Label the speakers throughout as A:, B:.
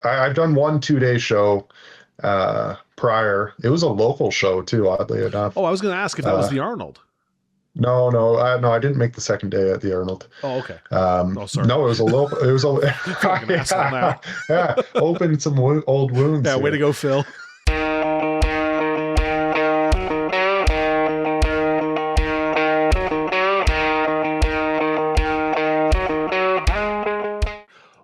A: I've done one 2 day show prior. It was a local show too, oddly enough.
B: Oh, I was going to ask if that was
A: Uh,
B: the Arnold.
A: no, I didn't make the second day at the Arnold.
B: Oh, okay. Oh, sorry.
A: No, it was a local. It was a
B: I feel like an asshole now.
A: yeah. Opened some old wounds
B: Yeah, way to
A: here.
B: go, Phil.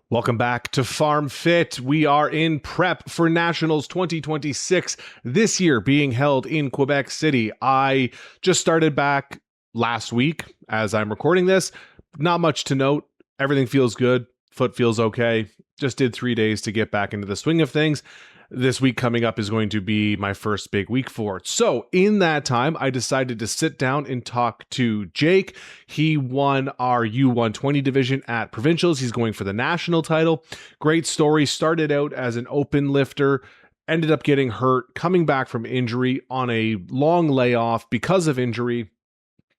B: Welcome back to Farm Fit. We are in prep for Nationals 2026, this year being held in Quebec City. I just started back last week as I'm recording this. Not much to note. Everything feels good. Foot feels okay. Just did 3 days to get back into the swing of things. This week coming up is going to be my first big week for it. So in that time, I decided to sit down and talk to Jake. He won our U120 division at Provincials. He's going for the national title. Great story. Started out as an open lifter, ended up getting hurt, coming back from injury on a long layoff because of injury,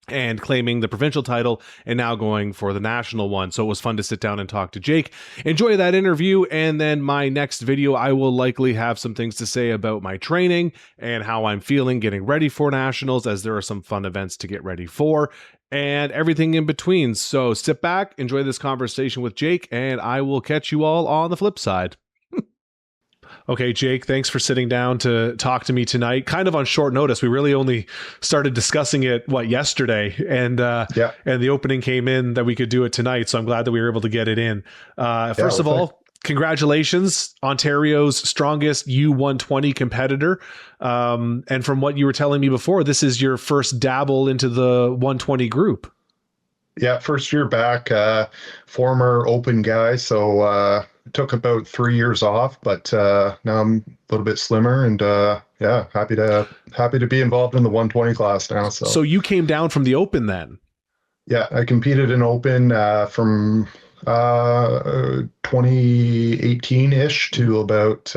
B: and claiming the provincial title and now going for the national one. So it was fun to sit down and talk to Jake. Enjoy that interview. And then my next video, I will likely have some things to say about my training and how I'm feeling getting ready for nationals, as there are some fun events to get ready for and everything in between. So sit back, enjoy this conversation with Jake, and I will catch you all on the flip side. Okay, Jake, thanks for sitting down to talk to me tonight. Kind of on short notice. We really only started discussing it, yesterday? And and the opening came in that we could do it tonight. So I'm glad that we were able to get it in. First of all, congratulations, Ontario's strongest U120 competitor. And from what you were telling me before, this is your first dabble into the 120 group.
A: Yeah, first year back, former open guy. So took about 3 years off, but now I'm a little bit slimmer and happy to be involved in the 120 class now.
B: So you came down from the open then?
A: Yeah, I competed in open from 2018-ish to about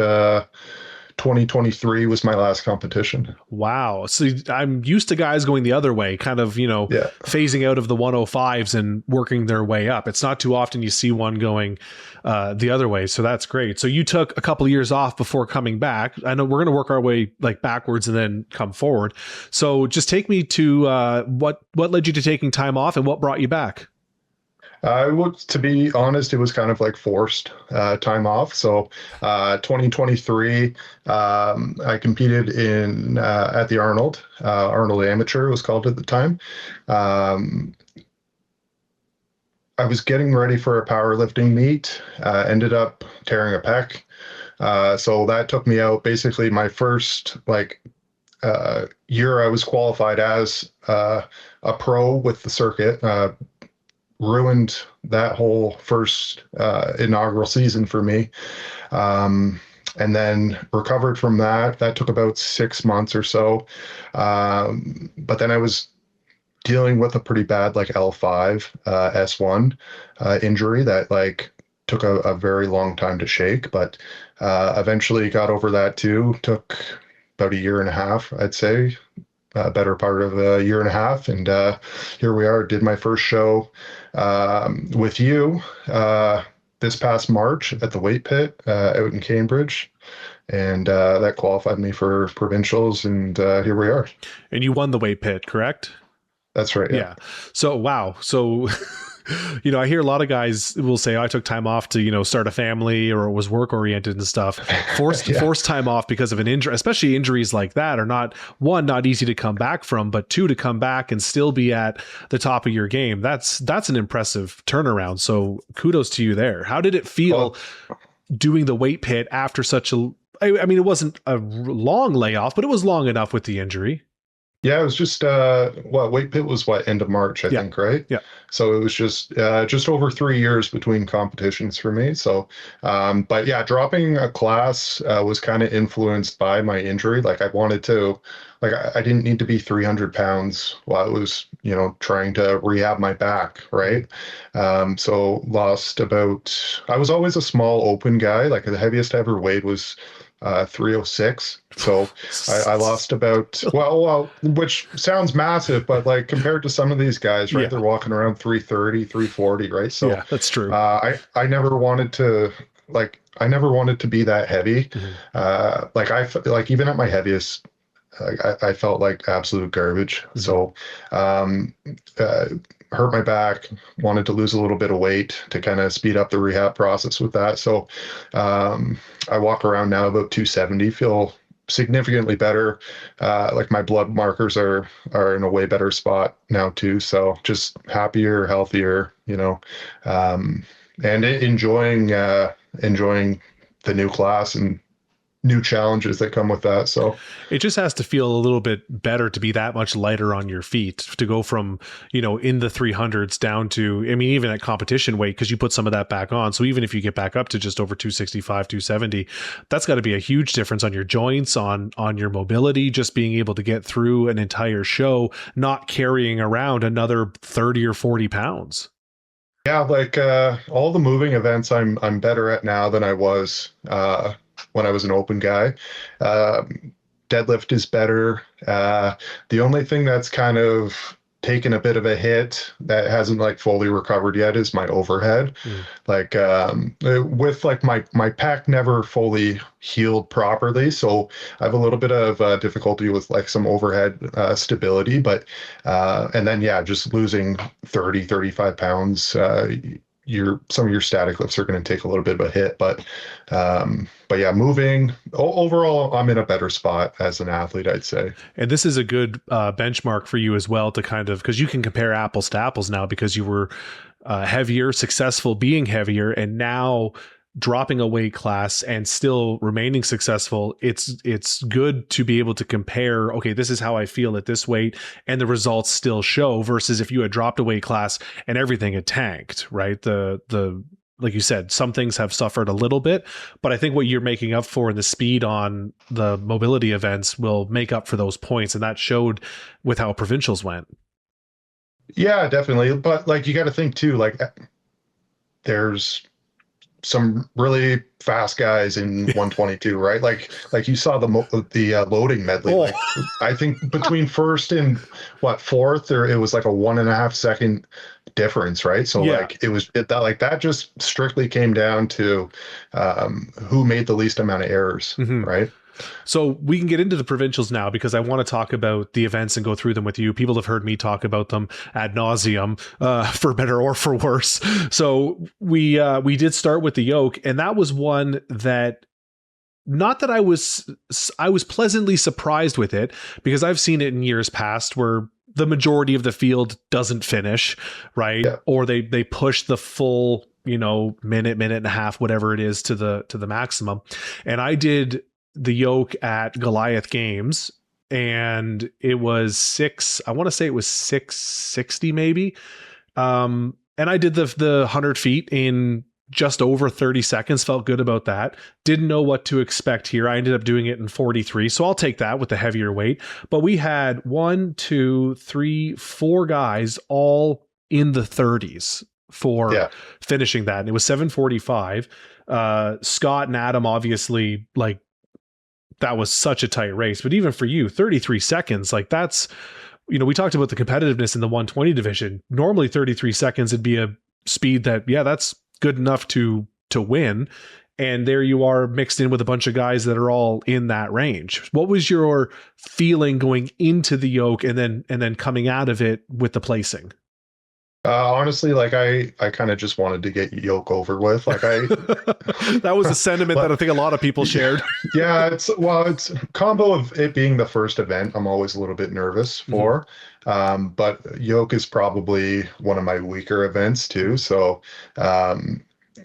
A: 2023 was my last competition.
B: Wow. So I'm used to guys going the other way, kind of, phasing out of the 105s and working their way up. It's not too often you see one going the other way. So that's great. So you took a couple of years off before coming back. I know we're going to work our way backwards and then come forward. So just take me to what led you to taking time off and what brought you back?
A: To be honest, it was kind of like forced time off. So 2023, I competed in at the Arnold Amateur, it was called at the time. I was getting ready for a powerlifting meet, ended up tearing a pec. So that took me out. Basically, my first year I was qualified as a pro with the circuit. Ruined that whole first inaugural season for me. And then recovered from that. That took about 6 months or so. But then I was dealing with a pretty bad L5 S1 injury that took a very long time to shake, but eventually got over that too. Took about a year and a half, I'd say. Better part of a year and a half, and here we are. Did my first show with you this past March at the weight pit out in Cambridge, and that qualified me for provincials, and here we are.
B: And you won the weight pit, correct?
A: That's right.
B: Yeah. So wow. So I hear a lot of guys will say, I took time off to, start a family or was work oriented and stuff. Forced time off because of an injury, especially injuries like that are not easy to come back from, but two, to come back and still be at the top of your game. That's an impressive turnaround. So kudos to you there. How did it feel doing the weight pit after such I mean, it wasn't a long layoff, but it was long enough with the injury.
A: Yeah, it was just weight pit was end of March, I think, right?
B: Yeah.
A: So it was just over 3 years between competitions for me. So, but yeah, dropping a class was kind of influenced by my injury. I wanted to, I didn't need to be 300 pounds while I was, trying to rehab my back, right? So lost I was always a small open guy. The heaviest I ever weighed was 306. So I lost about, which sounds massive, but compared to some of these guys, right? Yeah. They're walking around 330, 340, right? So
B: yeah, that's true.
A: I never wanted to like I never wanted to be that heavy.
B: Mhm.
A: Like even at my heaviest, I felt like absolute garbage.
B: Mhm.
A: So, um, uh, hurt my back, wanted to lose a little bit of weight to kind of speed up the rehab process with that. So, um, I walk around now about 270, feel significantly better. Like my blood markers are in a way better spot now too. So just happier, healthier, and enjoying the new class and new challenges that come with that. So
B: It just has to feel a little bit better to be that much lighter on your feet, to go from, in the 300s down to, I mean, even at competition weight, because you put some of that back on. So even if you get back up to just over 265, 270, that's got to be a huge difference on your joints, on your mobility, just being able to get through an entire show, not carrying around another 30 or 40 pounds.
A: yeah, like all the moving events I'm better at now than I was when I was an open guy. Deadlift is better. The only thing that's kind of taken a bit of a hit that hasn't like fully recovered yet is my overhead.
B: Mm.
A: Like with like my pack never fully healed properly, so I have a little bit of difficulty with like some overhead stability. But and then yeah, just losing 30, 35 pounds. Some of your static lifts are going to take a little bit of a hit, but yeah, moving overall, I'm in a better spot as an athlete, I'd say.
B: And this is a good benchmark for you as well, to kind of, because you can compare apples to apples now, because you were heavier, successful being heavier, and now dropping a weight class and still remaining successful. It's good to be able to compare, okay, this is how I feel at this weight, and the results still show, versus if you had dropped a weight class and everything had tanked, right? The like you said, some things have suffered a little bit, but I think what you're making up for in the speed on the mobility events will make up for those points. And that showed with how provincials went.
A: Yeah, definitely. But like you got to think too, like there's some really fast guys in 122, right? Like you saw the loading medley.
B: Oh,
A: Like I think between first and what fourth, there it was like a 1.5 second difference, right? So
B: yeah.
A: like that just strictly came down to who made the least amount of errors,
B: Mhm.
A: right?
B: So we can get into the provincials now, because I want to talk about the events and go through them with you. People have heard me talk about them ad nauseum, for better or for worse. So we did start with the yoke, and that was one that, not that I was pleasantly surprised with it, because I've seen it in years past where the majority of the field doesn't finish, right?
A: Yeah.
B: Or they push the full, minute and a half, whatever it is, to the maximum. And I did the yoke at Goliath Games, and it was I want to say it was 660 maybe. And I did the 100 feet in just over 30 seconds. Felt good about that. Didn't know what to expect here. I ended up doing it in 43. So I'll take that with the heavier weight. But we had 1, 2, 3, 4 guys all in the 30s for
A: Yeah.
B: finishing that. And it was 7:45. Scott and Adam, obviously, like, that was such a tight race. But even for you, 33 seconds, like, that's, we talked about the competitiveness in the 120 division. Normally 33 seconds would be a speed that, yeah, that's good enough to win. And there you are, mixed in with a bunch of guys that are all in that range. What was your feeling going into the yoke, and then coming out of it with the placing?
A: Honestly, like I kind of just wanted to get yoke over with. Like
B: That was a sentiment that I think a lot of people shared.
A: yeah, it's a combo of it being the first event. I'm always a little bit nervous for, but yoke is probably one of my weaker events too. So,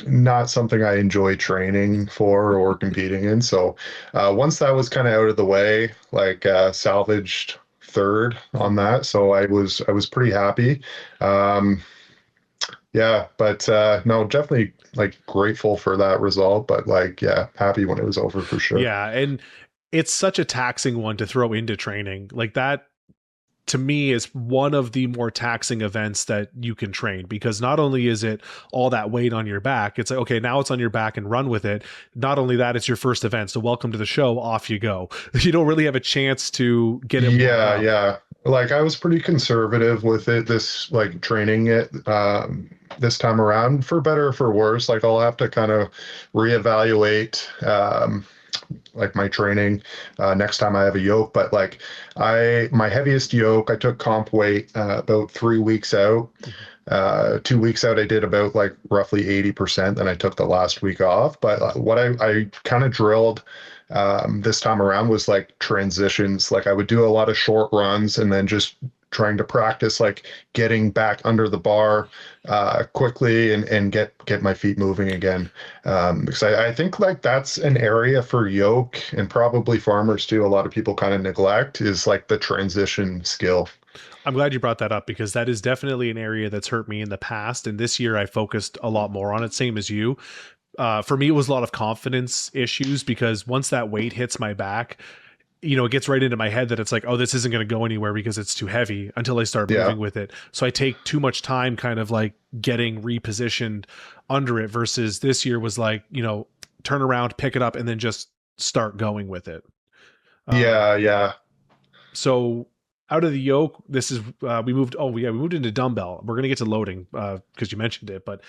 A: not something I enjoy training for or competing in. So, once that was kind of out of the way, like salvaged third on that, so I was pretty happy. Um, yeah, but no, definitely like grateful for that result, but like yeah, happy when it was over for sure.
B: Yeah, and it's such a taxing one to throw into training. Like, that to me is one of the more taxing events that you can train, because not only is it all that weight on your back, it's like, okay, now it's on your back and run with it. Not only that, it's your first event. So welcome to the show. Off you go. You don't really have a chance to get it warmed
A: Yeah,
B: up.
A: yeah. like I was pretty conservative with it, this like training it this time around, for better or for worse. Like I'll have to kind of reevaluate like my training next time I have a yoke. But like my heaviest yoke, I took comp weight about 3 weeks out. 2 weeks out, I did about like roughly 80%. Then I took the last week off. But what I kind of drilled this time around was like transitions. Like I would do a lot of short runs and then just trying to practice like getting back under the bar quickly and get my feet moving again. Because I think like that's an area for yoke and probably farmers too. A lot of people kind of neglect is like the transition skill.
B: I'm glad you brought that up because that is definitely an area that's hurt me in the past. And this year I focused a lot more on it, same as you. For me, it was a lot of confidence issues because once that weight hits my back, it gets right into my head that it's like, oh, this isn't going to go anywhere because it's too heavy until I start
A: Yeah.
B: moving with it. So I take too much time kind of like getting repositioned under it versus this year was like, turn around, pick it up, and then just start going with it. Um,
A: Yeah, yeah.
B: so out of the yoke, this is we moved. Oh yeah, we moved into dumbbell. We're gonna get to loading because you mentioned it, but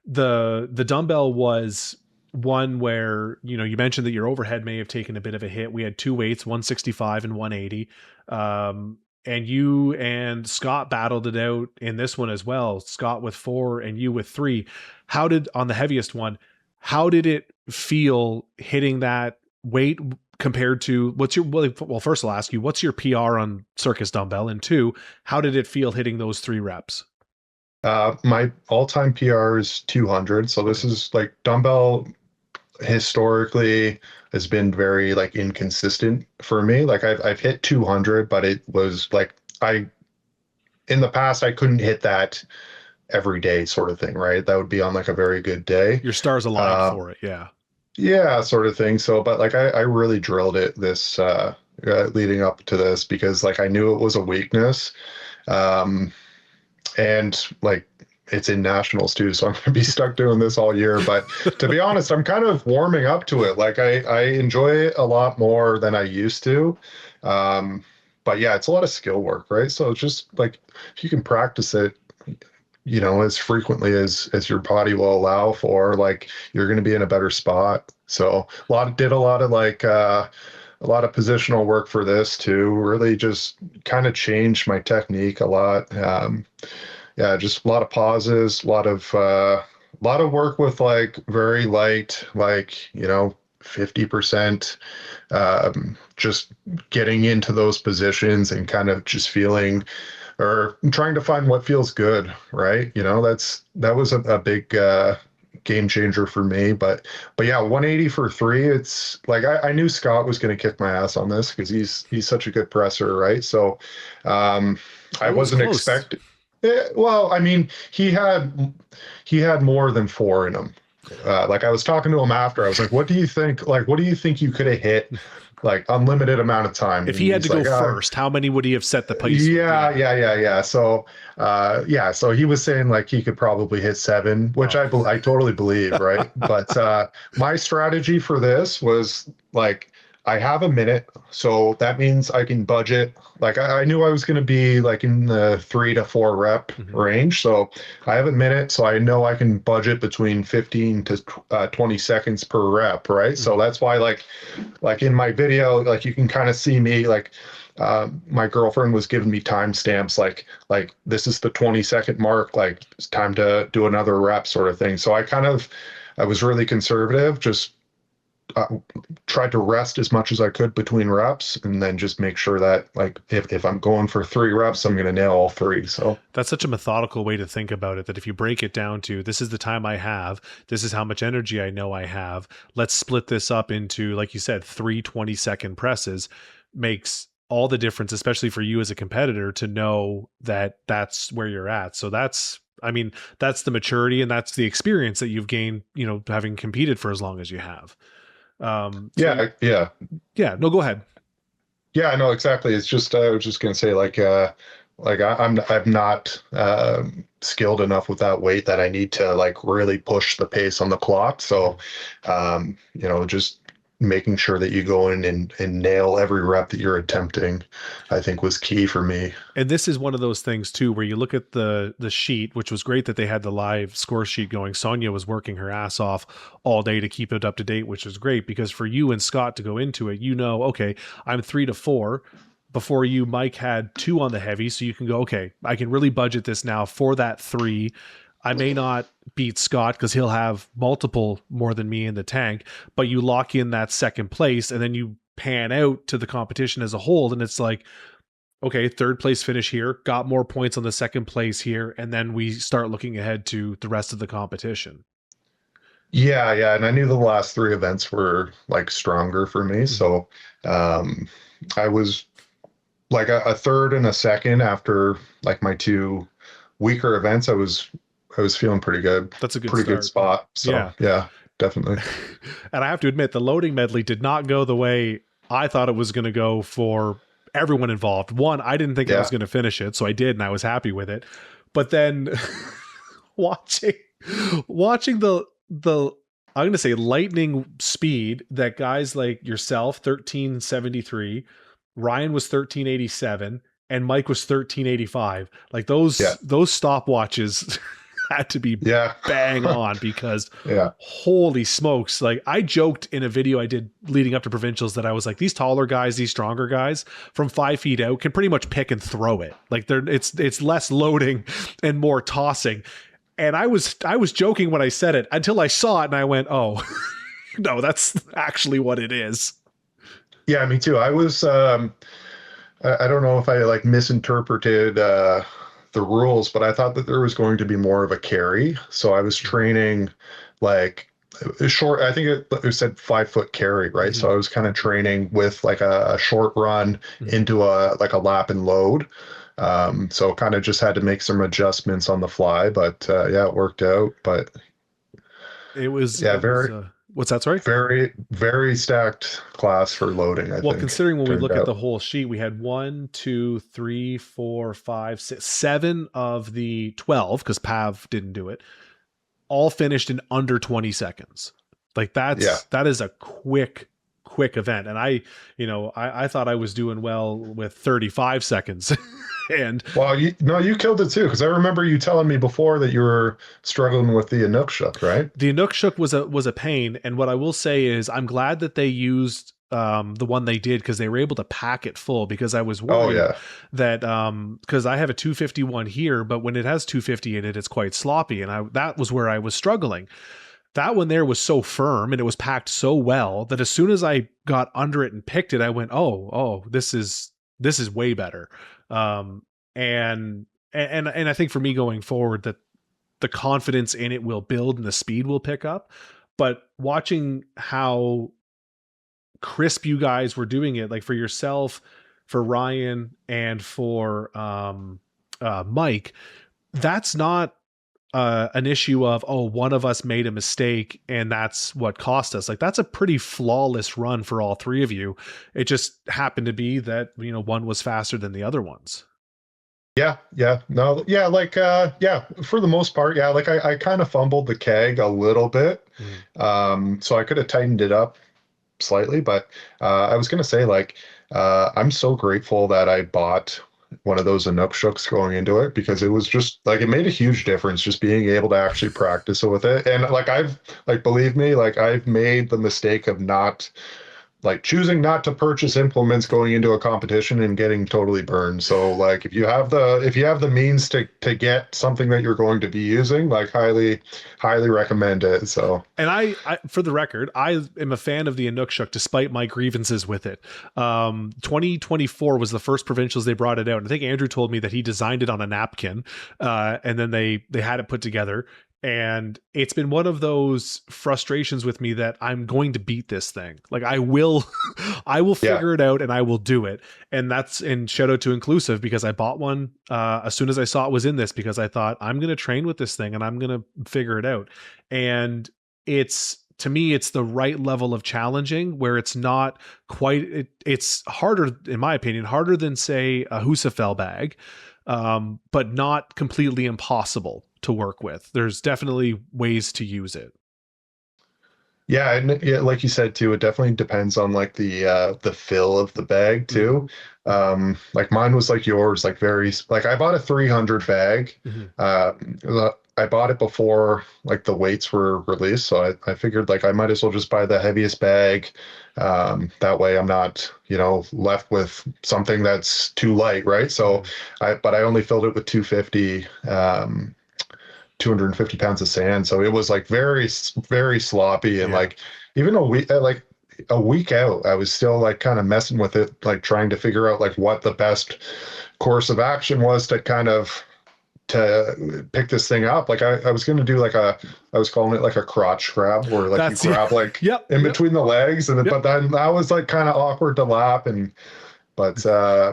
B: the dumbbell was one where you mentioned that your overhead may have taken a bit of a hit. We had two weights, 165 and 180. And you and Scott battled it out in this one as well. Scott with 4 and you with 3. How did on the heaviest one? How did it feel hitting that weight compared to what's your well, first I'll ask you, what's your PR on circus dumbbell? And two, how did it feel hitting those 3 reps?
A: My all-time PR is 200. So this
B: Okay.
A: is like dumbbell historically has been very like inconsistent for me. Like I've hit 200, but it was like I in the past I couldn't hit that every day sort of thing, right? That would be on like a very good day.
B: Your stars aligned
A: Uh
B: for it, yeah.
A: yeah, sort of thing. So but like I really drilled it this leading up to this because like I knew it was a weakness. Um and like it's in nationals too, so I'm gonna be stuck doing this all year. But to be honest, I'm kind of warming up to it. Like I enjoy it a lot more than I used to. Um, but yeah, it's a lot of skill work, right? So it's just like if you can practice it, as frequently as your body will allow for, like you're gonna be in a better spot. So a lot of like a lot of positional work for this too. Really just kind of changed my technique a lot. Yeah, just a lot of pauses, a lot of work with like very light, like 50%, just getting into those positions and kind of just feeling or trying to find what feels good, right? That was a big game changer for me. But yeah, 180 for 3. It's like I knew Scott was going to kick my ass on this because he's such a good presser, right? So I
B: Oh, it was
A: wasn't
B: close.
A: expecting. Well, I mean, he had more than 4 in him. Like I was talking to him after, I was like, "What do you think? Like, what do you think you could have hit, like unlimited amount of time?"
B: If
A: And
B: he had to
A: he's
B: go
A: like,
B: first, how many would he have set the pace with?
A: yeah,
B: Yeah.
A: yeah, yeah, yeah. So, yeah, so he was saying like he could probably hit 7, which
B: Oh.
A: I totally believe, right? But my strategy for this was like I have a minute, so that means I can budget. Like I knew I was going to be like in the 3 to 4 rep
B: Mhm.
A: range, so I have a minute, so I know I can budget between 15 to 20 seconds per rep, right? So
B: Mhm.
A: that's why like in my video, like you can kind of see me like my girlfriend was giving me timestamps like this is the 20-second mark, like it's time to do another rep sort of thing. So I was really conservative, just uh, tried to rest as much as I could between reps and then just make sure that like if I'm going for 3 reps, I'm going to nail all 3. So
B: That's such a methodical way to think about it that if you break it down to this is the time I have, this is how much energy I know I have, let's split this up into, like you said, 3 20-second presses, makes all the difference, especially for you as a competitor to know that that's where you're at. So I mean, that's the maturity and that's the experience that you've gained, having competed for as long as you have. So
A: yeah, yeah.
B: yeah, no, go ahead.
A: Yeah, I know exactly. It's just I was just gonna say like I'm not skilled enough with that weight that I need to like really push the pace on the clock. So
B: Mhm.
A: just making sure that you go in and nail every rep that you're attempting, I think was key for me.
B: And this is one of those things too, where you look at the sheet, which was great that they had the live score sheet going. Sonia was working her ass off all day to keep it up to date, which was great because for you and Scott to go into it, okay, I'm 3 to 4. Before you, Mike had 2 on the heavy, so you can go, okay, I can really budget this now for that 3. I may not beat Scott because he'll have multiple more than me in the tank, but you lock in that second place and then you pan out to the competition as a whole. And it's like, okay, third place finish here, got more points on the second place here, and then we start looking ahead to the rest of the competition.
A: Yeah, yeah, and I knew the last 3 events were like stronger for me, so I was like a third and a second after like my 2 weaker events. I was feeling pretty good.
B: That's a good
A: Pretty good
B: start.
A: spot. So
B: Yeah.
A: yeah, definitely.
B: And I have to admit, the loading medley did not go the way I thought it was going to go for everyone involved. One, I didn't think I was
A: Yeah.
B: going to finish it, so I did, and I was happy with it. But then watching watching the I'm going to say lightning speed that guys like yourself 1373, Ryan was 1387, and Mike was 1385. Like
A: Yeah.
B: those stopwatches had to be
A: Yeah.
B: bang on because
A: Yeah.
B: holy smokes. Like I joked in a video I did leading up to provincials that I was like, these taller guys, these stronger guys from 5 feet out can pretty much pick and throw it. Like it's less loading and more tossing. And I was joking when I said it until I saw it and I went, oh no, that's actually what it is.
A: Yeah, me too. I don't know if I like misinterpreted the rules, but I thought that there was going to be more of a carry. So I was training like short, I think it said 5 foot carry, right?
B: Mm-hmm.
A: So I was kind of training with like a short run
B: Mm-hmm.
A: into a like a lap and load. So kind of just had to make some adjustments on the fly, but yeah, it worked out. But yeah,
B: It was
A: very,
B: what's that, sorry?
A: very, very stacked class for loading, I
B: Well,
A: think,
B: considering when we
A: turned
B: look at the
A: out.
B: whole sheet, we had 1, 2, 3, 4, 5, 6, 7 of the 12, because Pav didn't do it, all finished in under 20 seconds. Like
A: Yeah.
B: that is a quick event. And I thought I was doing well with 35 seconds. And
A: Well, you killed it too, because I remember you telling me before that you were struggling with the Inukshuk, right?
B: the Inukshuk was a pain. And what I will say is I'm glad that they used the one they did because they were able to pack it full because I was
A: Oh
B: worried
A: yeah,
B: that because I have a 251 here, but when it has 250 in it, it's quite sloppy. And that was where I was struggling. That one there was so firm and it was packed so well that as soon as I got under it and picked it, I went, oh, this is way better. Um, and I think for me going forward that the confidence in it will build and the speed will pick up. But watching how crisp you guys were doing it, like for yourself, for Ryan, and for Mike, that's not an issue of one of us made a mistake and that's what cost us. Like that's a pretty flawless run for all 3 of you. It just happened to be that one was faster than the other ones.
A: yeah, yeah. No, yeah, like yeah, for the most part, yeah. Like I kind of fumbled the keg a little bit,
B: Mm.
A: so I could have tightened it up slightly. But I was gonna say like I'm so grateful that I bought one of those Inukshooks going into it because it was just like it made a huge difference just being able to actually practice with it. And like I've like believe me, like I've made the mistake of not like choosing not to purchase implements going into a competition and getting totally burned. So like if you have the means to get something that you're going to be using, like highly recommend it. So
B: And I, for the record, I am a fan of the Inukshuk despite my grievances with it. 2024 was the first provincials they brought it out. And I think Andrew told me that he designed it on a napkin, and then they had it put together. And it's been one of those frustrations with me that I'm going to beat this thing. Like I will, I will
A: yeah,
B: figure it out and I will do it. And that's in shout out to Inclusive because I bought one as soon as I saw it was in this because I thought I'm going to train with this thing and I'm going to figure it out. And it's to me it's the right level of challenging where it's not quite it's harder in my opinion harder than say a Husafel bag, but not completely impossible to work with. There's definitely ways to use it.
A: Yeah, and yeah, like you said too, it definitely depends on like the fill of the bag
B: Hmm.
A: too. Like mine was like yours, like very like I bought a 300 bag.
B: Hmm.
A: Uh, I bought it before like the weights were released, so I figured like I might as well just buy the heaviest bag. That way I'm not, left with something that's too light, right? So
B: Hmm.
A: but I only filled it with 250. 250 pounds of sand. So it was like very, very sloppy. And
B: Yeah.
A: like even a week out, I was still like kind of messing with it, like trying to figure out like what the best course of action was to kind of to pick this thing up. Like I was going to do like I was calling it like a crotch grab where like you
B: That's yeah.
A: grab like
B: Yep.
A: in
B: Yep.
A: between the legs
B: Yep.
A: but then that was like kind of awkward to lap and but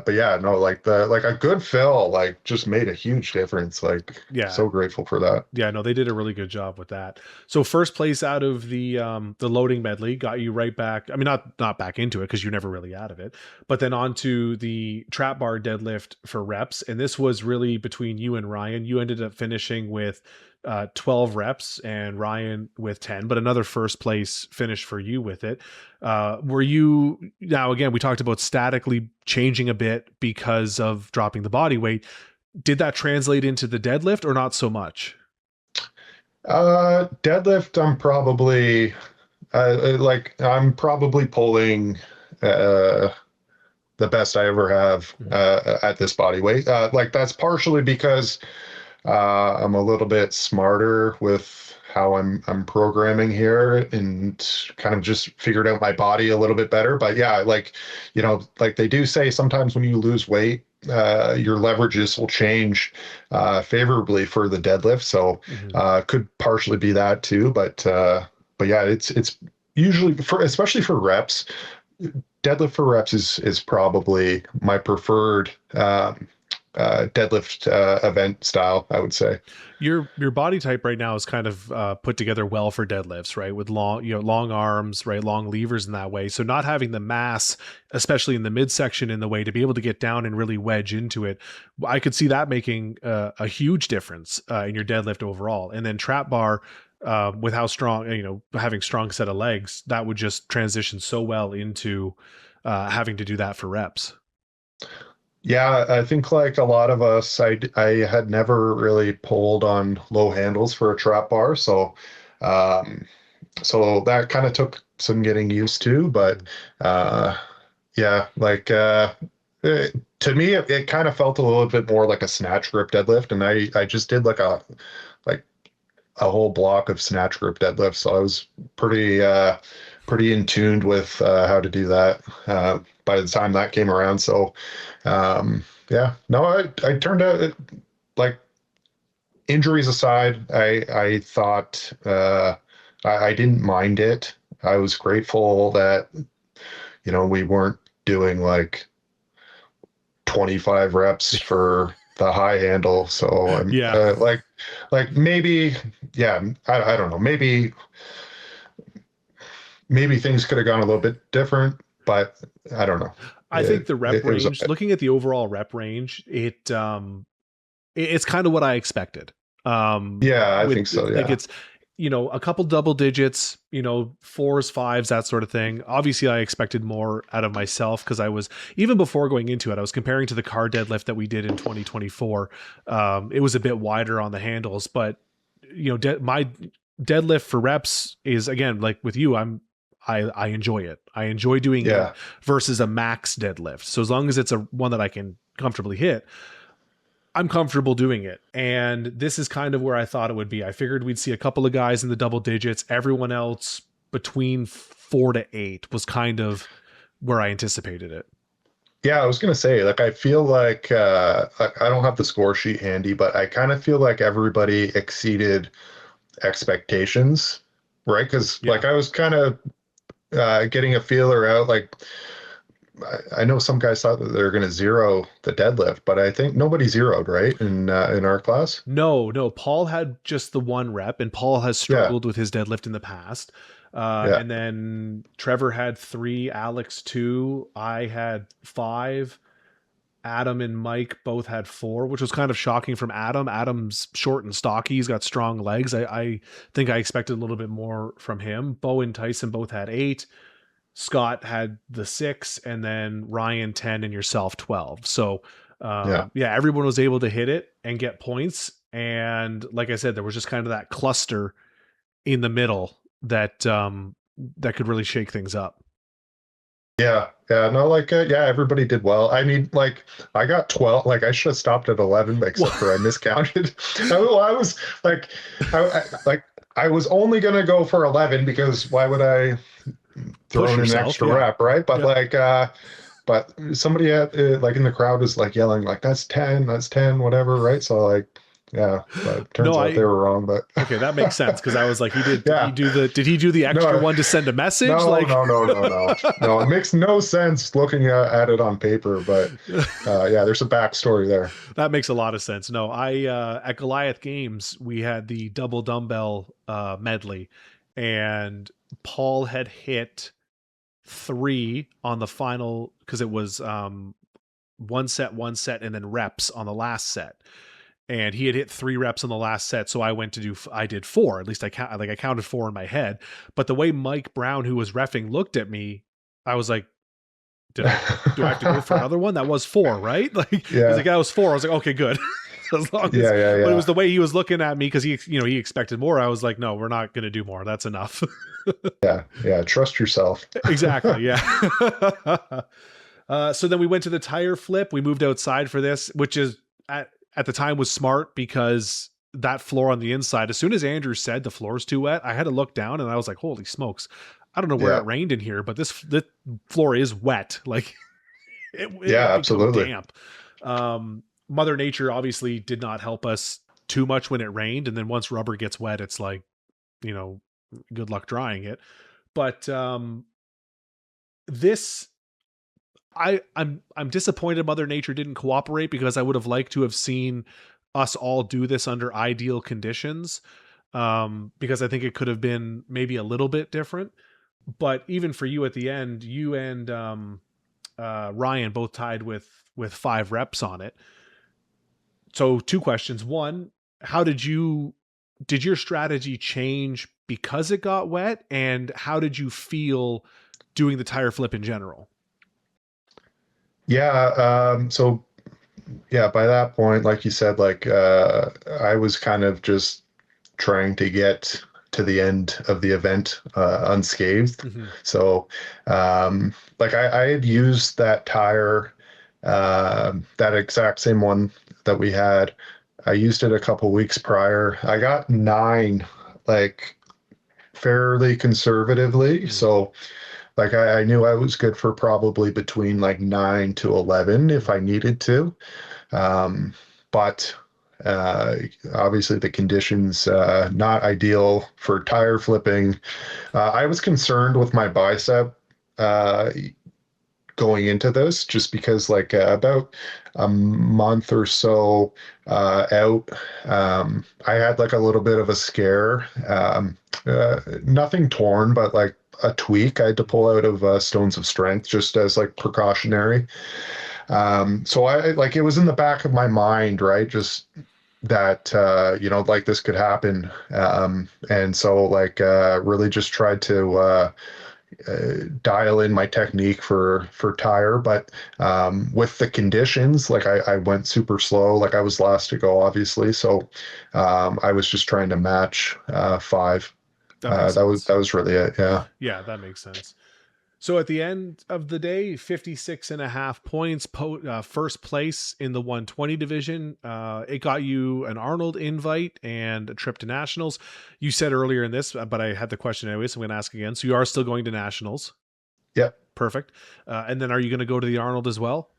A: yeah, no, like a good fill like just made a huge difference. Like
B: Yeah.
A: so grateful for that.
B: Yeah, no, they did a really good job with that. So first place out of the loading medley got you right back. I mean, not back into it because you're never really out of it, but then onto the trap bar deadlift for reps. And this was really between you and Ryan. You ended up finishing with 12 reps and Ryan with 10, but another first place finish for you with it. Were you now again? We talked about statically changing a bit because of dropping the body weight. Did that translate into the deadlift or not so much?
A: Deadlift, I'm probably pulling uh the best I ever have
B: Mhm.
A: at this body weight. Like that's partially because I'm a little bit smarter with how I'm programming here and kind of just figured out my body a little bit better. But yeah, like like they do say sometimes when you lose weight, your leverages will change favorably for the deadlift. So
B: Mhm.
A: could partially be that too. But yeah, it's usually for especially for reps. Deadlift for reps is probably my preferred deadlift event style, I would say.
B: Your body type right now is kind of put together well for deadlifts, right? With long arms, right, long levers in that way. So not having the mass, especially in the midsection, in the way to be able to get down and really wedge into it, I could see that making a huge difference in your deadlift overall. And then trap bar. With how strong, having strong set of legs, that would just transition so well into having to do that for reps.
A: Yeah, I think like a lot of us, I had never really pulled on low handles for a trap bar, um, so that kind of took some getting used to. But
B: Mhm.
A: uh, yeah, to me, it kind of felt a little bit more like a snatch grip deadlift, and I just did like a whole block of snatch grip deadlifts, so I was pretty in tuned with how to do that by the time that came around. So yeah, no, I turned out like injuries aside, I thought I didn't mind it. I was grateful that we weren't doing like 25 reps for the high handle. So I'm
B: Yeah,
A: like maybe yeah, I don't know, maybe things could have gone a little bit different, but I don't know.
B: I think the rep
A: It was
B: range, looking at the overall rep range, it's kind of what I expected.
A: yeah, I
B: With
A: think so.
B: like
A: Yeah.
B: it's a couple double digits, fours, fives, that sort of thing. Obviously, I expected more out of myself because I was even before going into it, I was comparing to the car deadlift that we did in 2024. It was a bit wider on the handles, but my deadlift for reps is again like with you. I enjoy it. I enjoy doing it
A: Yeah.
B: versus a max deadlift. So as long as it's a one that I can comfortably hit, I'm comfortable doing it. And this is kind of where I thought it would be. I figured we'd see a couple of guys in the double digits. Everyone else between 4 to 8 was kind of where I anticipated it.
A: Yeah, I was gonna say, like, I feel like I don't have the score sheet handy, but I kind of feel like everybody exceeded expectations, right? Because
B: Yeah.
A: like I was kind of getting a feeler out. Like I know some guys thought that they're gonna zero the deadlift, but I think nobody zeroed, right? In our class.
B: No, no. Paul had just the one rep, and Paul has
A: Yeah,
B: struggled with his deadlift in the past.
A: yeah,
B: And then Trevor had three, Alex two, I had five, Adam and Mike both had 4, which was kind of shocking from Adam. Adam's short and stocky. He's got strong legs. I think I expected a little bit more from him. Bo and Tyson both had 8. Scott had the 6, and then Ryan 10, and yourself 12. So,
A: Yeah.
B: yeah, everyone was able to hit it and get points. And like I said, there was just kind of that cluster in the middle that that could really shake things up.
A: Yeah, yeah, no, like, yeah, everybody did well. I mean, like, I got 12. Like, I should have stopped at 11, except for I miscounted. I was like, like, I was only gonna go for 11 because why would I throw
B: Push
A: in an
B: yourself,
A: extra
B: yeah.
A: rep, right? But
B: Yeah.
A: like, but somebody at like in the crowd was like yelling, like, that's 10, whatever, right? So like, yeah, but turns
B: No,
A: out they were wrong. But
B: okay, that makes sense because I was like, did he
A: yeah,
B: do the extra
A: no,
B: one to send a message?
A: no,
B: Like,
A: no, no, no, no, no. It makes no sense looking at it on paper, but yeah, there's a backstory there.
B: that makes a lot of sense. No, I at Goliath Games we had the double dumbbell medley, and Paul had hit 3 on the final because it was one set, and then reps on the last set. And he had hit 3 reps on the last set, so I did 4. At least I counted 4 in my head. But the way Mike Brown, who was reffing, looked at me, I was like, do I have to go for another one? That was 4, right? Like he's
A: Yeah,
B: like, that was 4. I was like, okay, good. As long as,
A: yeah, yeah,
B: but it
A: yeah,
B: was the way he was looking at me because he expected more. I was like, no, we're not going to do more. That's enough.
A: yeah, yeah. Trust yourself.
B: Exactly. Yeah. So then we went to the tire flip. We moved outside for this, which is at the time was smart because that floor on the inside, as soon as Andrew said the floor's too wet, I had to look down and I was like, holy smokes. I don't know where
A: Yeah,
B: it rained in here, but this floor is wet. Like it
A: yeah,
B: had become
A: absolutely.
B: damp. Mother Nature obviously did not help us too much when it rained. And then once rubber gets wet, it's like, you know, good luck drying it. But this I'm disappointed Mother Nature didn't cooperate because I would have liked to have seen us all do this under ideal conditions. Because I think it could have been maybe a little bit different. But even for you at the end, you and Ryan both tied with 5 reps on it. So 2 questions. One, how did your strategy change because it got wet, and how did you feel doing the tire flip in general?
A: Yeah, so yeah, by that point, like you said, like I was kind of just trying to get to the end of the event unscathed.
B: Mm-hmm.
A: So, like I had used that tire, that exact same one that we had. I used it a couple weeks prior. I got 9, like fairly conservatively.
B: Mm-hmm.
A: So, like I knew I was good for probably between like 9 to 11 if I needed to. But uh, obviously the conditions not ideal for tire flipping. I was concerned with my bicep going into this just because like about a month or so out, I had like a little bit of a scare. Nothing torn, but like a tweak I had to pull out of Stones of Strength just as like precautionary. So I like it was in the back of my mind, right? Just that like this could happen. And so like really just tried to dial in my technique for tire, but with the conditions, like I went super slow, like I was last to go, obviously. So I was just trying to match 5.
B: That makes
A: That was
B: sense.
A: that was really it. Yeah.
B: Yeah, that makes sense. So at the end of the day, 56 and a half points, first place in the 120 division. It got you an Arnold invite and a trip to nationals. You said earlier in this, but I had the question anyway, so I'm going to ask again. So you are still going to nationals.
A: Yep.
B: Perfect. And then are you going to go to the Arnold as well?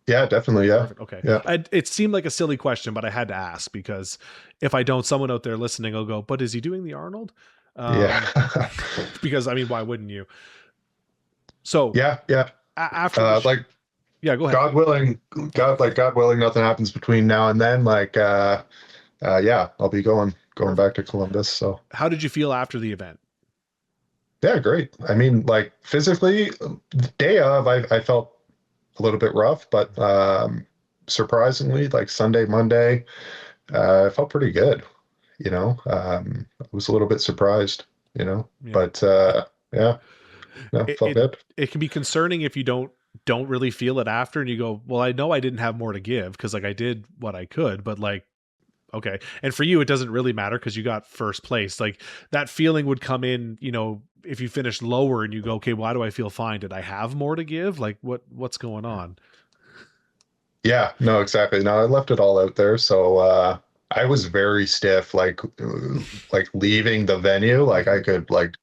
A: Yeah, definitely. Yeah.
B: Perfect. Okay.
A: Yeah.
B: It seemed like a silly question, but I had to ask because if I don't, someone out there listening will go, but is he doing the Arnold?
A: Yeah.
B: Because I mean, why wouldn't you? So
A: Yeah. Yeah.
B: after
A: Like
B: yeah, go ahead.
A: God willing, God willing, nothing happens between now and then. Like, yeah, I'll be going
B: Perfect.
A: back to Columbus. So
B: How did you feel after the event?
A: yeah, great. I mean, like physically, the day of, I felt a little bit rough, but surprisingly, like Sunday, Monday, I felt pretty good. I was a little bit surprised,
B: Yeah.
A: but yeah, no,
B: it,
A: felt
B: it
A: good.
B: it can be concerning if you don't really feel it after, and you go, well, I know I didn't have more to give because like I did what I could, but like, okay. And for you it doesn't really matter because you got first place. Like that feeling would come in, if you finish lower and you go, okay, why do I feel fine? Did I have more to give? Like what's going on?
A: Yeah, no, exactly. No, I left it all out there. So I was very stiff, like leaving the venue. Like I
B: Mhm.
A: could like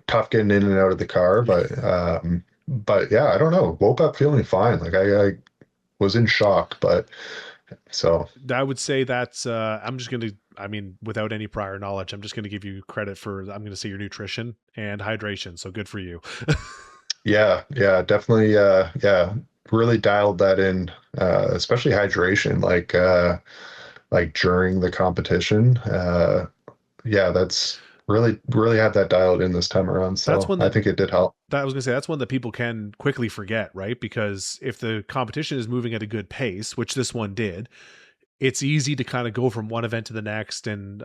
A: tough getting in and out of the car, but yeah, I don't know. Woke up feeling fine. Like I was in shock, but so
B: I would say that's I'm just gonna, I mean, without any prior knowledge, I'm just gonna give you credit for, I'm gonna say, your nutrition and hydration. So good for you.
A: yeah, yeah, definitely yeah, really dialed that in, especially hydration, like during the competition. Yeah, that's really had that dialed in this time around.
B: That's
A: So
B: one
A: I
B: that
A: think it did help.
B: I was gonna say that's one that people can quickly forget, right? Because if the competition is moving at a good pace, which this one did, it's easy to kind of go from one event to the next, and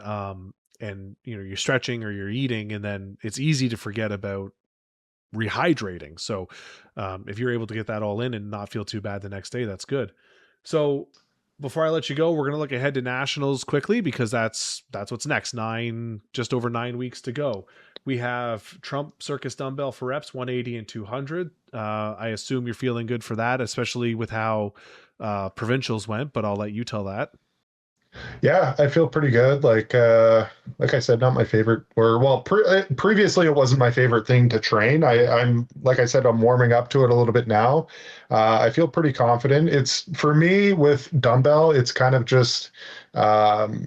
B: you're stretching or you're eating, and then it's easy to forget about rehydrating. So if you're able to get that all in and not feel too bad the next day, that's good. So before I let you go, we're going to look ahead to nationals quickly because that's what's next. Just over 9 weeks to go. We have Trump Circus Dumbbell for reps, 180 and 200. I assume you're feeling good for that, especially with how provincials went, but I'll let you tell that.
A: Yeah, I feel pretty good. Like I said, not my favorite, or well, previously it wasn't my favorite thing to train. I'm like I said, I'm warming up to it a little bit now. I feel pretty confident. It's for me with dumbbell, it's kind of just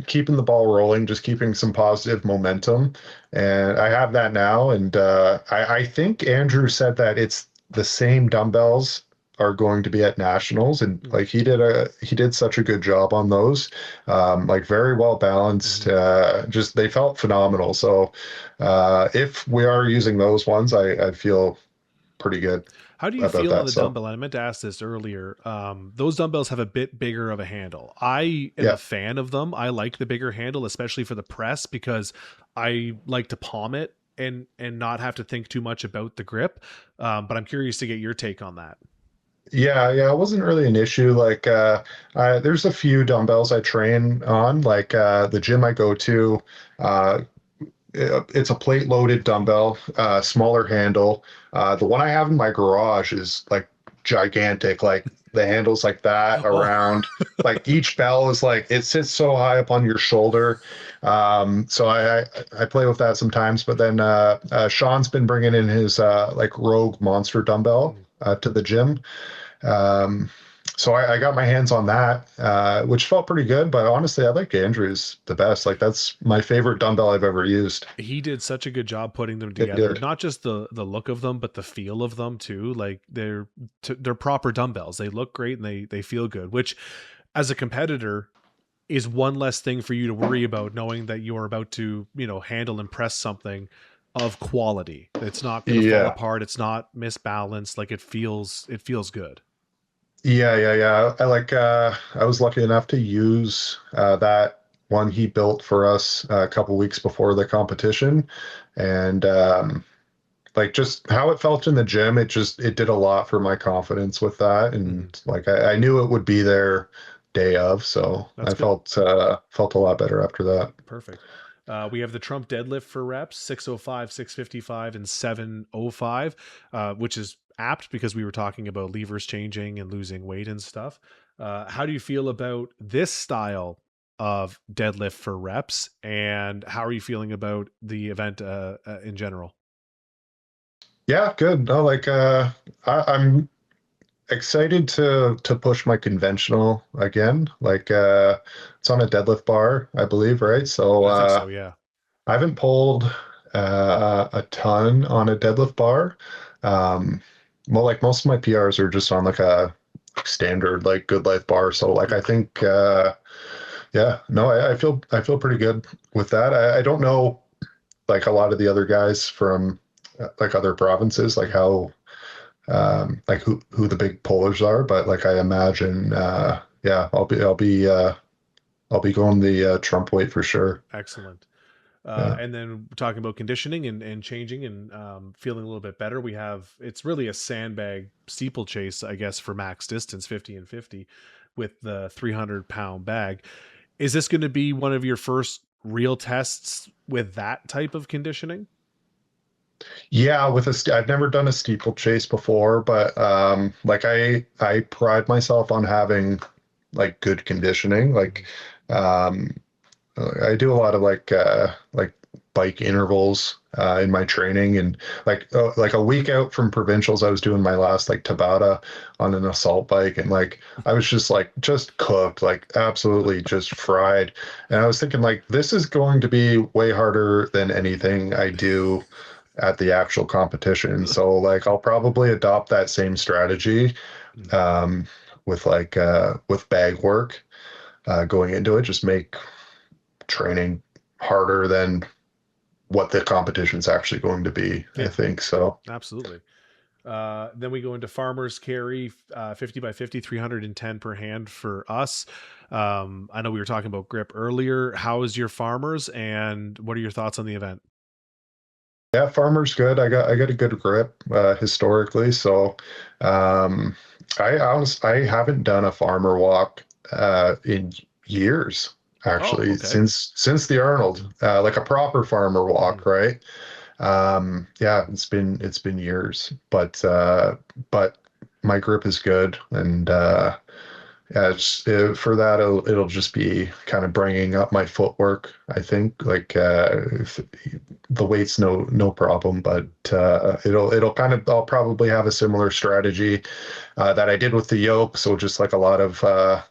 A: keeping the ball rolling, just keeping some positive momentum, and I have that now. And I think Andrew said that it's the same dumbbells are going to be at nationals, and
B: Mm-hmm.
A: like he did such a good job on those, like very well balanced.
B: Mm-hmm.
A: Just they felt phenomenal. So if we are using those ones, I feel pretty good
B: How do you
A: about
B: feel on
A: that.
B: the
A: So
B: dumbbell? And I meant to ask this earlier. Those dumbbells have a bit bigger of a handle. I am
A: yeah,
B: a fan of them. I like the bigger handle, especially for the press, because I like to palm it and not have to think too much about the grip. But I'm curious to get your take on that.
A: yeah, it wasn't really an issue. There's a few dumbbells I train on, like the gym I go to. Uh, it's a plate loaded dumbbell, smaller handle. The one I have in my garage is like gigantic, like the handle's like that
B: Oh,
A: around. Like each bell is like it sits so high up on your shoulder. So I play with that sometimes. But then Sean's been bringing in his like Rogue Monster dumbbell to the gym. Um, so I got my hands on that, which felt pretty good. But honestly, I like Andrew's the best. Like that's my favorite dumbbell I've ever used.
B: he did such a good job putting them
A: It
B: together.
A: did.
B: Not just the look of them, but the feel of them too. Like they're proper dumbbells. They look great and they feel good. Which, as a competitor, is one less thing for you to worry about, knowing that you're about to, handle and press something of quality. It's not going to fall
A: Yeah.
B: apart. It's not misbalanced. Like it feels good.
A: Yeah. I was lucky enough to use that one he built for us a couple weeks before the competition. And like just how it felt in the gym, it did a lot for my confidence with that.
B: Hmm.
A: And like I knew it would be there day of, so
B: That's
A: I
B: good.
A: felt a lot better after that.
B: Perfect. We have the Trump deadlift for reps, 605, 655, and 705, which is apt because we were talking about levers changing and losing weight and stuff. How do you feel about this style of deadlift for reps? And how are you feeling about the event in general?
A: Yeah, good. No, I'm excited to push my conventional again. It's on a deadlift bar, I believe, right? So
B: I think so, yeah.
A: I haven't pulled a ton on a deadlift bar. Um, well, like most of my PRs are just on like a standard like good life bar. So like I
B: Yeah.
A: think yeah, no, I feel pretty good with that. I don't know like a lot of the other guys from like other provinces, like
B: Mhm.
A: like who the big pullers are, but like I imagine, yeah, I'll be going the Trump weight for sure.
B: Excellent.
A: Yeah.
B: And then talking about conditioning and changing and feeling a little bit better, we have it's really a sandbag steeplechase, I guess, for max distance 50 and 50 with the 300-pound bag. Is this going to be one of your first real tests with that type of conditioning?
A: Yeah, I've never done a steeplechase before, but like I pride myself on having like good conditioning.
B: Mhm.
A: Um I do a lot of like bike intervals in my training, and like a week out from provincials, I was doing my last like Tabata on an assault bike, and like I was just cooked, like absolutely just fried. And I was thinking like this is going to be way harder than anything I do at the actual competition. So like I'll probably adopt that same strategy
B: Mhm.
A: um, with bag work going into it. Just make training harder than what the competition's actually going to be, I
B: Yeah,
A: think. So,
B: absolutely. Then we go into farmers carry 50 by 50, 310 per hand for us. I know we were talking about grip earlier. How is your farmers and what are your thoughts on the event?
A: yeah, farmer's good. I got a good grip historically. So, um, I haven't done a farmer walk in years,
B: Oh,
A: actually,
B: okay.
A: since the Arnold, like a proper farmer
B: Mhm.
A: walk, right? Yeah, it's been years, but my grip is good, and yeah, for that, it'll just be kind of bringing up my footwork. I think if the weight's no problem, but it'll kind of I'll probably have a similar strategy that I did with the yoke. So just like a lot of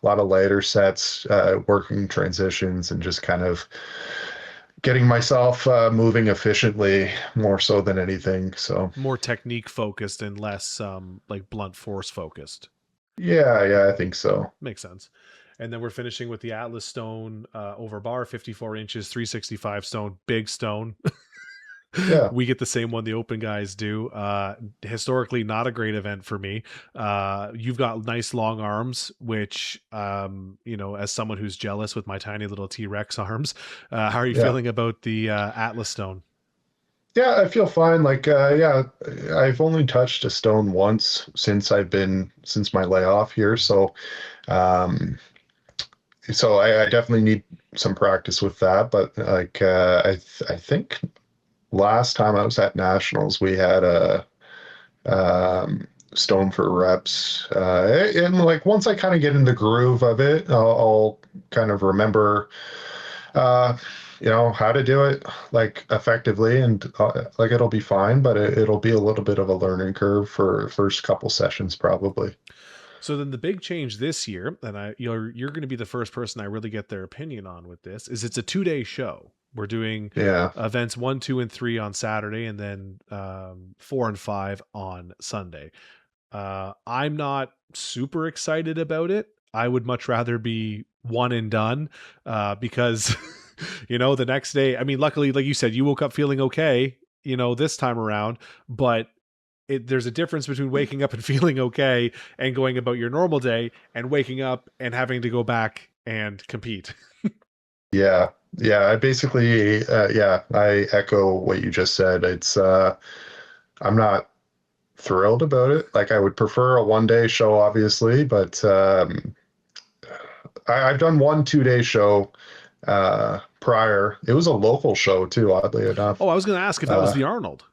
A: lighter sets, working transitions, and just kind of getting myself moving efficiently more so than anything. So
B: More technique focused and less like blunt force focused.
A: yeah, I think so.
B: Makes sense. And then we're finishing with the Atlas stone over bar, 54 inches, 365 stone, big stone.
A: Yeah.
B: We get the same one the open guys do. Historically, not a great event for me. You've got nice long arms, which, as someone who's jealous with my tiny little T-Rex arms, how are you
A: Yeah.
B: feeling about the Atlas stone?
A: Yeah, I feel fine. Yeah, I've only touched a stone once since my layoff here. Um, so I definitely need some practice with that. But I think last time I was at nationals, we had a stone for reps, and like once I kind of get in the groove of it, I'll kind of remember uh how to do it like effectively, and like it'll be fine, but it'll be a little bit of a learning curve for first couple sessions probably.
B: So then the big change this year, and you're going to be the first person I really get their opinion on with this, is it's a 2-day show. We're doing
A: Yeah,
B: events 1, 2, and 3 on Saturday, and then 4 and 5 on Sunday. I'm not super excited about it. I would much rather be one and done because, the next day, I mean, luckily, like you said, you woke up feeling okay, this time around, but there's a difference between waking up and feeling okay and going about your normal day and waking up and having to go back and compete.
A: yeah, I basically yeah, I echo what you just said. I'm not thrilled about it. Like I would prefer a 1 day show obviously, but I've done 1 2 day show prior. It was a local show too, oddly enough.
B: Oh, I was going to ask if that was
A: Uh,
B: the Arnold.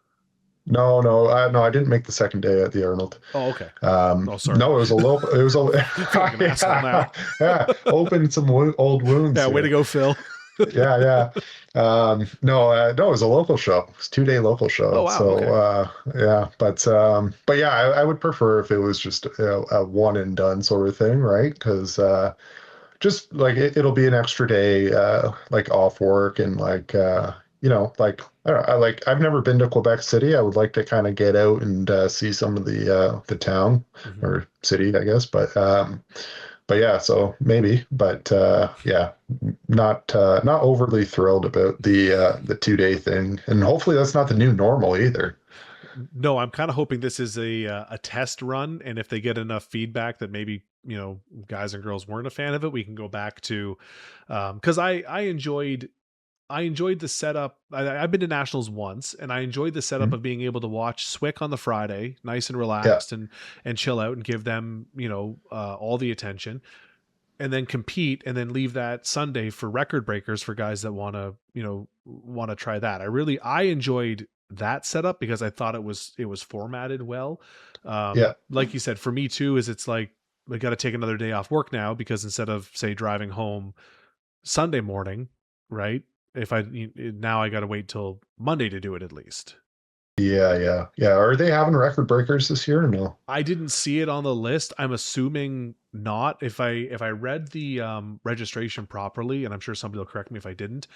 A: no, I didn't make the second day at the Arnold.
B: Oh, okay. Oh, sorry.
A: No, it was a local. It was a
B: I feel like an asshole now.
A: yeah. Opened some old wounds
B: Yeah, way to
A: here.
B: go, Phil.
A: Yeah. No, it was a local show. It was 2 day local
B: Oh,
A: show.
B: wow. Okay.
A: Yeah, but yeah, I would prefer if it was just a one and done sort of thing, right? Because just like it'll be an extra day like off work, and like I don't know, I've never been to Quebec City. I would like to kind of get out and see some of the town
B: Mhm.
A: or city, I guess, but yeah, so maybe, but yeah, not overly thrilled about the 2 day thing, and hopefully that's not the new normal either.
B: No, I'm kind of hoping this is a test run, and if they get enough feedback that maybe guys and girls weren't a fan of it, we can go back to because I enjoyed the setup. I've been to nationals once, and I enjoyed the setup
A: Mhm.
B: of being able to watch Swick on the Friday, nice and
A: Yeah,
B: relaxed, and chill out and give them all the attention, and then compete, and then leave that Sunday for record breakers for guys that want to try that. I enjoyed that setup because I thought it was formatted well.
A: yeah,
B: Like you said, for me too, is it's like I got to take another day off work now because instead of say driving home Sunday morning, right? If now I got to wait till Monday to do it at least.
A: yeah. Are they having record breakers this year or no?
B: I didn't see it on the list. I'm assuming not. If I read the registration properly, and I'm sure somebody will correct me if I didn't.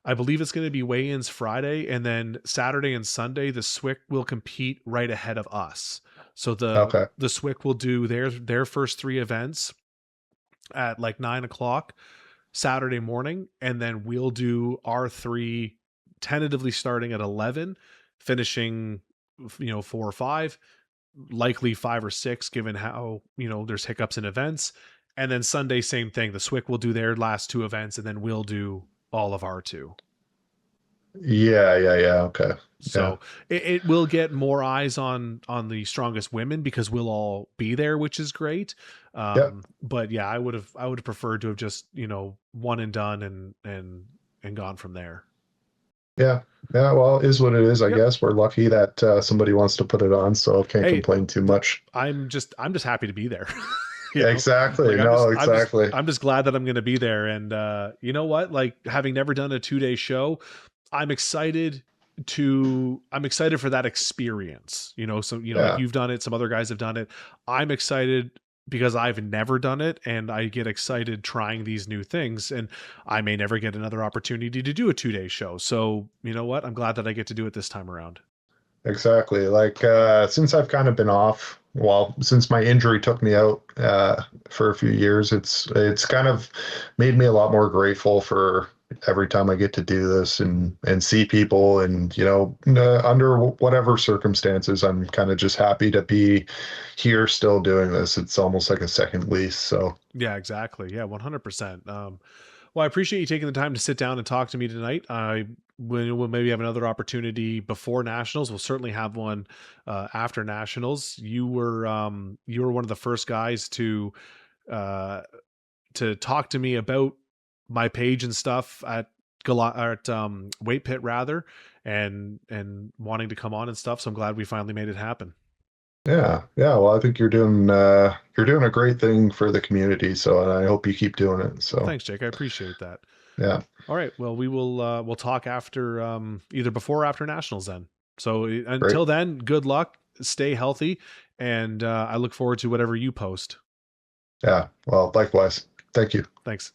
B: I believe it's going to be weigh-ins Friday, and then Saturday and Sunday the SWIC will compete right ahead of us. So
A: Okay.
B: the SWIC will do their first three events at like 9 o'clock Saturday morning, and then we'll do our three tentatively starting at 11, finishing 4 or 5, likely 5 or 6 given how there's hiccups in events. And then Sunday same thing, the SWIC will do their last two events, and then we'll do all of our two.
A: Yeah. Okay. Yeah,
B: So it will get more eyes on the strongest women because we'll all be there, which is great.
A: yeah,
B: But yeah, I would have preferred to have just one and done and gone from there.
A: yeah, yeah. Well, it is what it is, I
B: Yep.
A: guess. We're lucky that somebody wants to put it on, so can't
B: Hey,
A: complain too much.
B: I'm just happy to be there.
A: Exactly.
B: Like
A: No, exactly.
B: I'm just glad that I'm going to be there. And you know what? Like having never done a 2-day show, I'm excited I'm excited for that experience. So like
A: Yeah,
B: you've done it, some other guys have done it. I'm excited because I've never done it, and I get excited trying these new things, and I may never get another opportunity to do a 2-day show. So, you know what? I'm glad that I get to do it this time around.
A: exactly. Like since I've kind of been off, well, since my injury took me out for a few years, it's kind of made me a lot more grateful for every time I get to do this and see people and under whatever circumstances, I'm kind of just happy to be here still doing this. It's almost like a second lease. So
B: Yeah, exactly. Yeah, 100%. Well, I appreciate you taking the time to sit down and talk to me tonight. We'll maybe have another opportunity before nationals. We'll certainly have one after nationals. You were one of the first guys uh, to talk to me about my page and stuff at Weight Pit rather, and wanting to come on and stuff. So I'm glad we finally made it happen.
A: yeah. Well, I think you're doing a great thing for the community. So and I hope you keep doing it.
B: Well,
A: So
B: thanks, Jake. I appreciate that.
A: yeah,
B: All right. Well, we'll talk after either before or after nationals then. So
A: great.
B: until then, good luck, stay healthy, and I look forward to whatever you post.
A: Yeah. Well, likewise. Thank you.
B: Thanks.